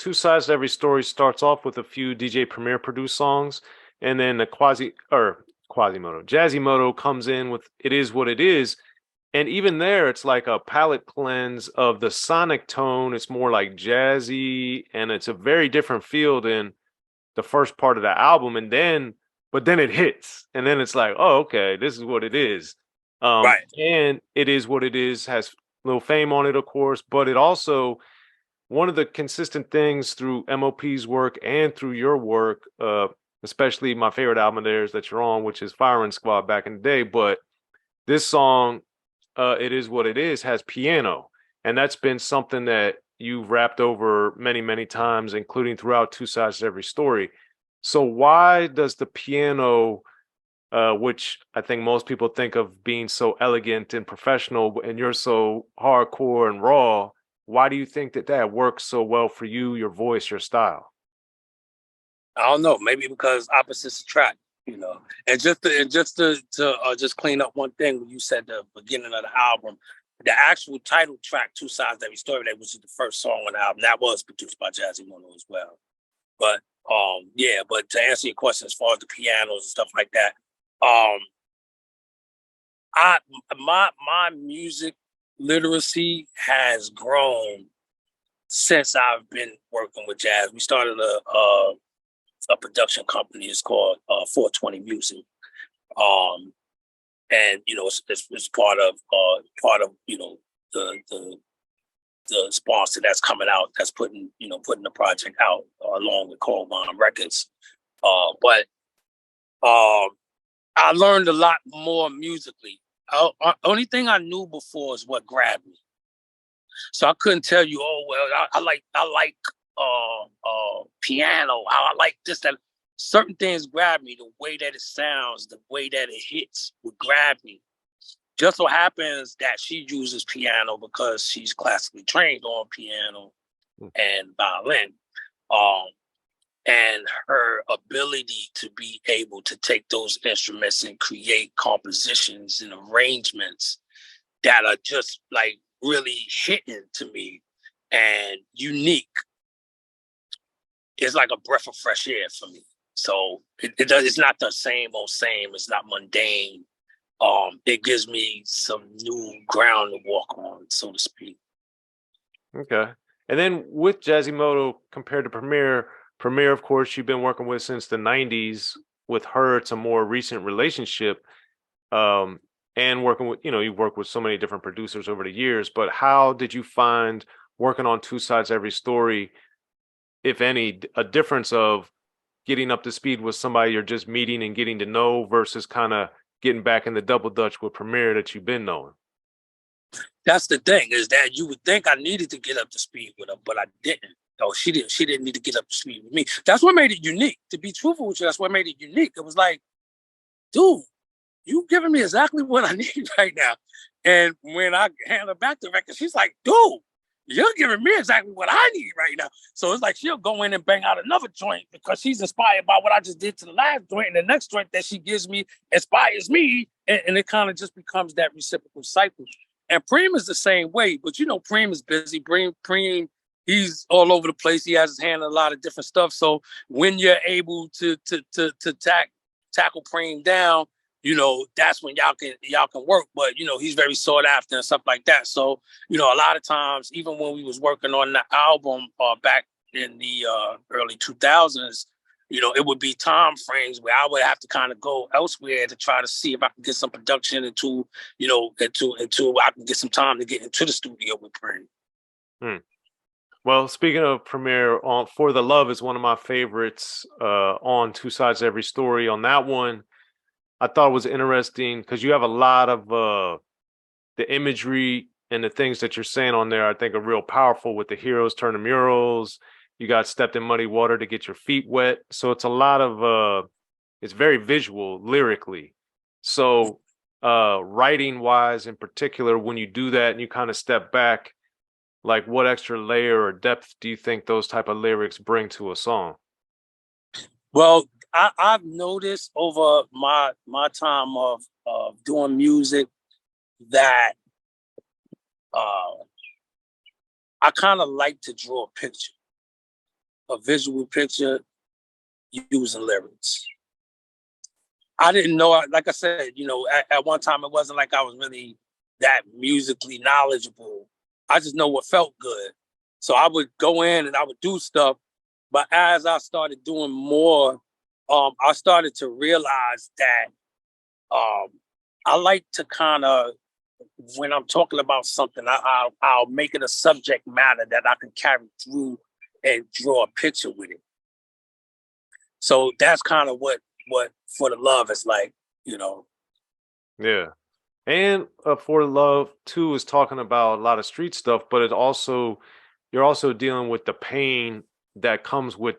Two Sides to Every Story starts off with a few DJ Premier produced songs, and then the Quasimoto, Jazimoto comes in with It Is What It Is. And even there, it's like a palette cleanse of the sonic tone. It's more like jazzy, and it's a very different feel than the first part of the album. But then it hits, and then it's like, oh, okay, this is what it is. Right. And It Is What It Is has Lil Fame on it, of course, but it also one of the consistent things through M.O.P's work and through your work, especially my favorite album of theirs that you're on, which is Firing Squad back in the day. But this song, It Is What It Is, has piano. And that's been something that you've rapped over many, many times, including throughout Two Sides to Every Story. So why does the piano, which I think most people think of being so elegant and professional, and you're so hardcore and raw, why do you think that that works so well for you, your voice, your style? I don't know. Maybe because opposites attract, you know. And just clean up one thing when you said the beginning of the album, the actual title track, Two Sides to Every Story, that was the first song on the album. That was produced by Jazimoto as well. But yeah, but to answer your question as far as the pianos and stuff like that, um, I my music literacy has grown since I've been working with jazz. We started a production company. It's called 420 Music, um, and you know it's part of you know the sponsor that's coming out that's putting the project out along with Cold Bond Records. But I learned a lot more musically. Only thing I knew before is what grabbed me. So I couldn't tell you, oh well, I like piano, how I like this, that. Certain things grab me, the way that it sounds, the way that it hits would grab me. Just so happens that she uses piano because she's classically trained on piano and violin. Um, and her ability to be able to take those instruments and create compositions and arrangements that are just like really hitting to me and unique. It's like a breath of fresh air for me. So it's not the same old same. It's not mundane. It gives me some new ground to walk on, so to speak. Okay. And then with Jazimoto compared to Premier, of course, you've been working with since the 90s. With her, it's a more recent relationship. Um, and working with, you've worked with so many different producers over the years, but how did you find working on Two Sides to Every Story, if any, a difference of getting up to speed with somebody you're just meeting and getting to know versus kind of getting back in the double dutch with Premier that you've been knowing? That's the thing, is that you would think I needed to get up to speed with her, but I didn't. No, she didn't. She didn't need to get up to speed with me. That's what made it unique. To be truthful with you, that's what made it unique. It was like, dude, you giving me exactly what I need right now. And when I hand her back the record, she's like, dude, you're giving me exactly what I need right now. So it's like she'll go in and bang out another joint because she's inspired by what I just did to the last joint. And the next joint that she gives me inspires me. And it kind of just becomes that reciprocal cycle. And Preem is the same way. But, you know, Preem is busy. Preem, he's all over the place. He has his hand in a lot of different stuff. So when you're able to tackle Preem down, you know, that's when y'all can work. But, you know, he's very sought after and stuff like that. So, you know, a lot of times, even when we was working on the album back in the early 2000s, you know, it would be time frames where I would have to kind of go elsewhere to try to see if I can get some production until I can get some time to get into the studio with Preem. Hmm. Well, speaking of Premiere, on For the Love is one of my favorites on Two Sides to Every Story. On that one, I thought it was interesting because you have a lot of the imagery and the things that you're saying on there. I think are real powerful with the heroes turning murals. You got stepped in muddy water to get your feet wet. So it's a lot of it's very visual lyrically. So writing wise in particular, when you do that and you kind of step back, like what extra layer or depth do you think those type of lyrics bring to a song? Well, I've noticed over my time of doing music that uh, I kind of like to draw a picture. a visual picture using lyrics. I didn't know, like I said, at one time it wasn't like I was really that musically knowledgeable. I just know what felt good. So I would go in and I would do stuff. But as I started doing more, I started to realize that I like to kind of, when I'm talking about something, I'll make it a subject matter that I can carry through and draw a picture with it. So that's kind of what For the Love is like, Yeah. And For the Love too is talking about a lot of street stuff, but you're also dealing with the pain that comes with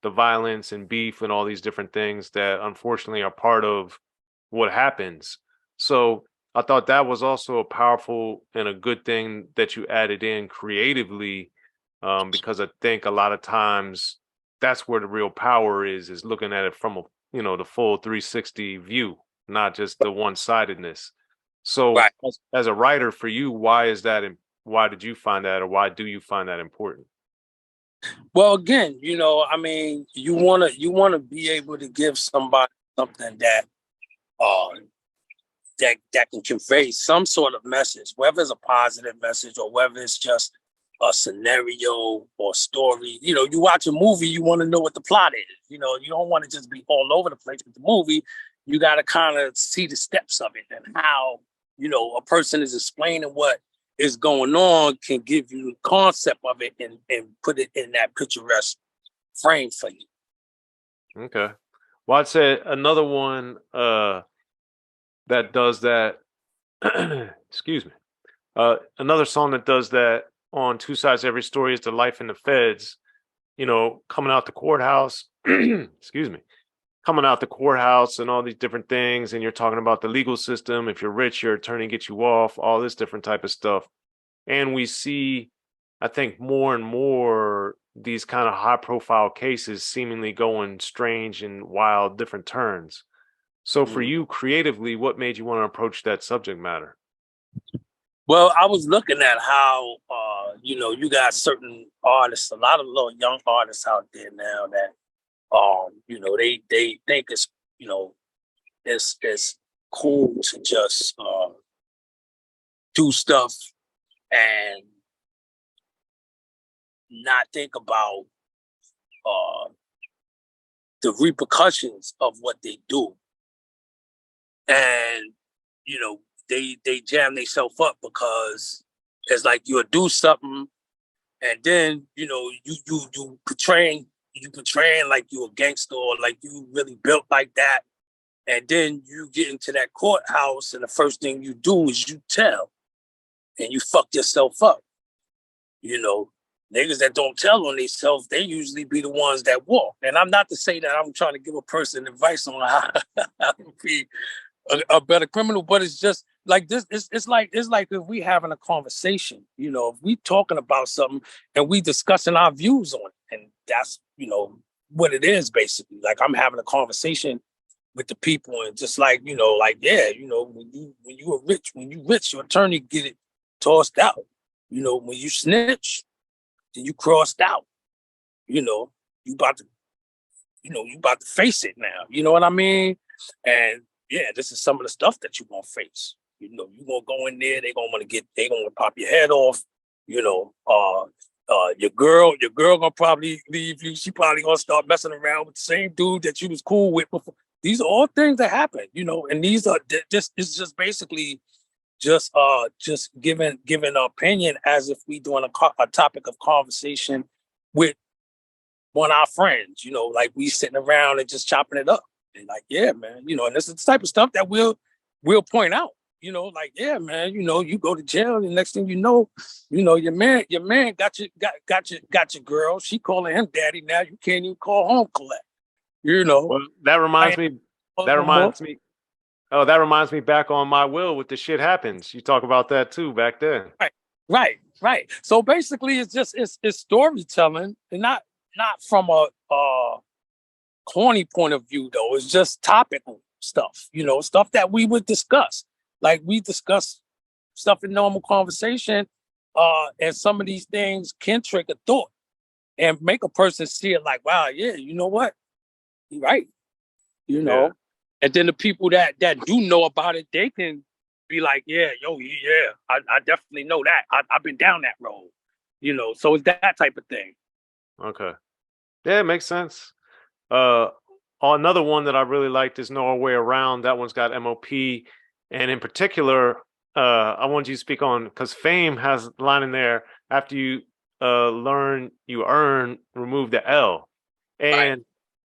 the violence and beef and all these different things that unfortunately are part of what happens. So I thought that was also a powerful and a good thing that you added in creatively, because I think a lot of times that's where the real power is looking at it from the full 360 view, not just the one-sidedness. So right. as a writer for you, why is that? Why did you find that, or why do you find that important? Well, again, I mean, you wanna be able to give somebody something uh, that can convey some sort of message, whether it's a positive message or whether it's just a scenario or story. You watch a movie, you want to know what the plot is. You don't want to just be all over the place with the movie. You got to kind of see the steps of it and how, a person is explaining what is going on can give you the concept of it and put it in that picturesque frame for you. Okay. Well, I'd say another one that does that. Excuse me. Another song that does that on Two Sides to Every Story is The Life in the Feds. Coming out the courthouse. Excuse me. Coming out the courthouse and all these different things, and you're talking about the legal system. If you're rich, your attorney gets you off. All this different type of stuff. And we see, I think, more and more these kind of high-profile cases seemingly going strange and wild, different turns. So for Mm. you creatively, what made you want to approach that subject matter? Well, I was looking at how, you got certain artists, a lot of little young artists out there now that, they think it's cool to just do stuff and not think about uh, the repercussions of what they do, and they jam themselves up because it's like you'll do something and then you portraying like you a gangster or like you really built like that, and then you get into that courthouse and the first thing you do is you tell and you fuck yourself up. you know Niggas that don't tell on themselves, they usually be the ones that walk. And I'm not to say that I'm trying to give a person advice on how to be a better criminal, but it's just like this. It's like if we having a conversation, if we talking about something and we discussing our views on it, and that's what it is basically. Like I'm having a conversation with the people, and just like when you rich, your attorney get it tossed out. When you snitch, then you crossed out. You about to face it now. You know what I mean? And yeah, this is some of the stuff that you're gonna face. You're gonna go in there, they gonna pop your head off. Your girl gonna probably leave you. She probably gonna start messing around with the same dude that you was cool with before. These are all things that happen, and these are just it's just basically just giving an opinion as if we doing a topic of conversation with one of our friends, like we sitting around and just chopping it up. And like, yeah, man, and this is the type of stuff that we'll point out, like, yeah, man, you go to jail, and the next thing your man got your girl. She calling him daddy now. You can't even call home collect. Well, that reminds me. That reminds me. Oh, that reminds me back on My Will with The Shit Happens. You talk about that too back then. Right. So basically, it's storytelling, and not from a corny point of view, though. It's just topical stuff, stuff that we would discuss. Like we discuss stuff in normal conversation, and some of these things can trigger thought. and make a person see it like, wow, yeah, you know what? You're right. You know. Yeah. And then the people that do know about it, they can be like, yeah, yo, yeah, I definitely know that. I've been down that road. You know, so it's that type of thing. Okay. Yeah, it makes sense. Uh, Another one that I really liked is Norway Around. That one's got M.O.P. And in particular, I wanted you to speak on, because Fame has a line in there, after you learn, you earn, remove the L. Right. And,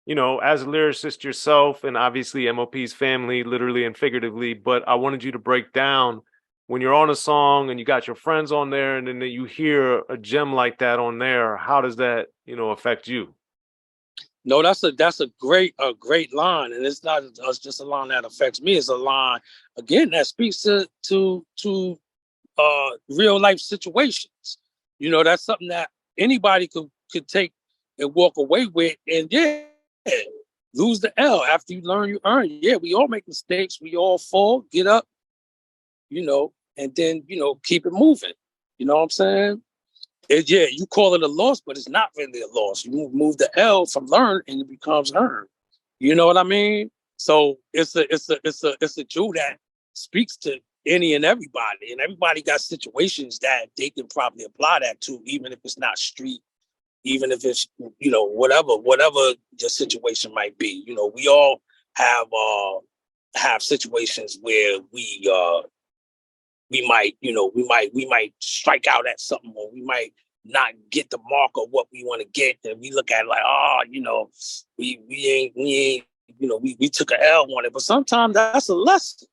you know, as a lyricist yourself, and obviously M.O.P.'s family, literally and figuratively, but I wanted you to break down when you're on a song and you got your friends on there, and then you hear a gem like that on there, how does that, you know, affect you? No, that's a great line, and it's not just a line that affects me. It's a line again that speaks to real life situations. You know, that's something that anybody could take and walk away with, and yeah, lose the L after you learn, you earn. Yeah, we all make mistakes. We all fall, get up, you know, and then keep it moving. You know what I'm saying? Yeah, you call it a loss, but it's not really a loss. You move the L from learn and it becomes earn. You know what I mean? So it's a jewel that speaks to any and everybody, and everybody got situations that they can probably apply that to, even if it's not street, even if it's whatever your situation might be. You know, we all have situations where we might strike out at something, or we might not get the mark of what we want to get, and we look at it like, we took an L on it. But sometimes that's a lesson.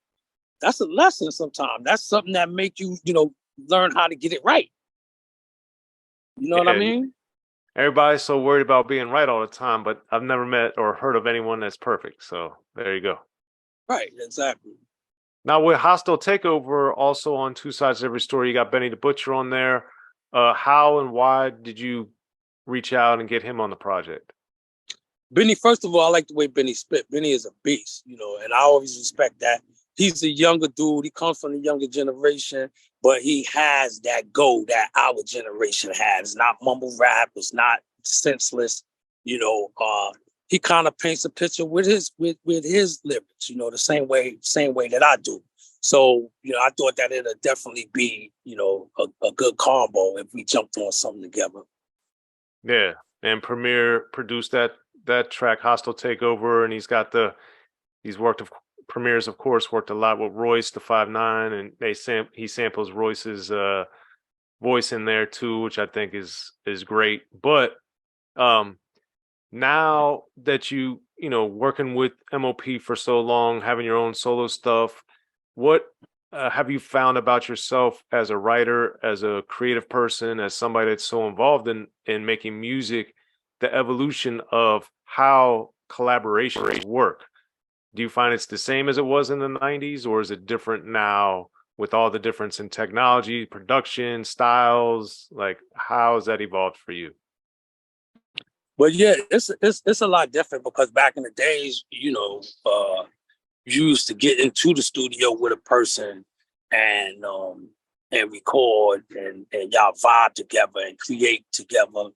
That's a lesson. Sometimes that's something that make you learn how to get it right. You know what I Yeah, mean? everybody's so worried about being right all the time, but I've never met or heard of anyone that's perfect. So there you go. Right. Exactly. Now with Hostile Takeover, also on Two Sides of Every Story, you got Benny the Butcher on there. How and why did you reach out and get him on the project? Benny, first of all, I like the way Benny spit. Benny is a beast, and I always respect that. He's a younger dude. He comes from the younger generation, but he has that go that our generation had. It's not mumble rap. It's not senseless. He kind of paints a picture with his lyrics. The same way that I do. So I thought that it'd definitely be a good combo if we jumped on something together. Yeah, and Premier produced that track, Hostile Takeover, and Premier's of course worked a lot with Royce the 5'9", and he samples Royce's voice in there too, which I think is great. But now that working with M.O.P. for so long, having your own solo stuff, what have you found about yourself as a writer, as a creative person, as somebody that's so involved in making music, the evolution of how collaborations work? Do you find it's the same as it was in the 90s, or is it different now with all the difference in technology, production, styles? Like, how has that evolved for you? But yeah, it's a lot different, because back in the days, you used to get into the studio with a person and record and y'all vibe together and create together.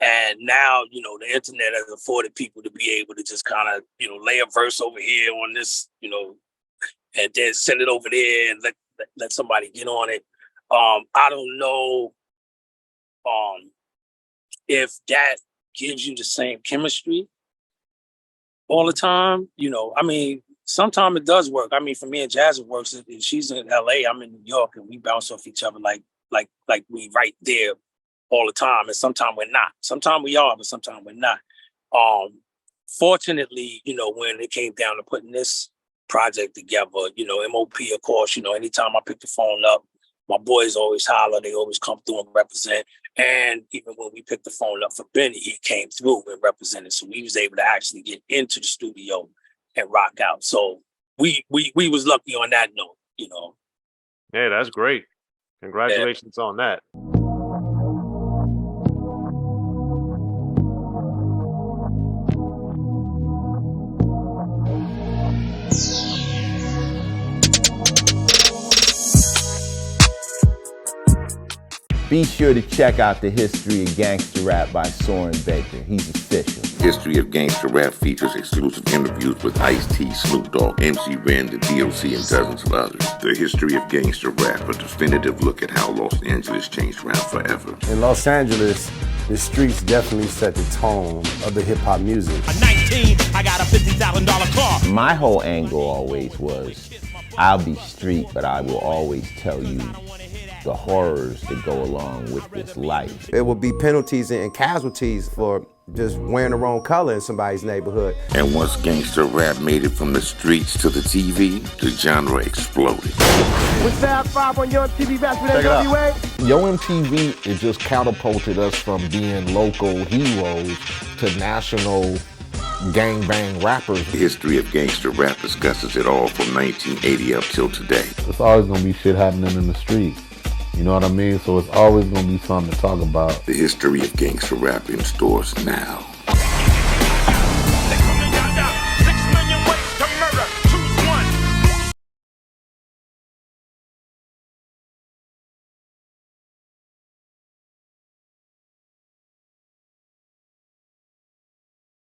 And now, the internet has afforded people to be able to just kind of, lay a verse over here on this, and then send it over there and let somebody get on it. I don't know if that gives you the same chemistry all the time. I mean, sometimes it does work. I mean, for me and Jazz, it works. If she's in LA, I'm in New York, and we bounce off each other like we right there all the time. And sometimes we're not. Sometimes we are, but sometimes we're not. Fortunately, when it came down to putting this project together, M.O.P., of course, anytime I pick the phone up, my boys always holler. They always come through and represent. And even when we picked the phone up for Benny, he came through and represented. So we was able to actually get into the studio and rock out. So we was lucky on that note, Yeah, that's great. Congratulations on that. Be sure to check out the History of Gangster Rap by Soren Baker. He's official. History of Gangster Rap features exclusive interviews with Ice-T, Snoop Dogg, MC Ren, the D.O.C, and dozens of others. The History of Gangster Rap, a definitive look at how Los Angeles changed rap forever. In Los Angeles, the streets definitely set the tone of the hip-hop music. At 19, I got a $50,000 car. My whole angle always was, I'll be street, but I will always tell you the horrors that go along with this life. It will be penalties and casualties for just wearing the wrong color in somebody's neighborhood. And once gangster rap made it from the streets to the TV, the genre exploded. With Fab 5 on Yo MTV Raps with NWA. Yo MTV, it just catapulted us from being local heroes to national gangbang rappers. The History of Gangster Rap discusses it all from 1980 up till today. It's always gonna be shit happening in the street. You know what I mean? So it's always gonna be something to talk about. The History of Gangster Rap in stores now.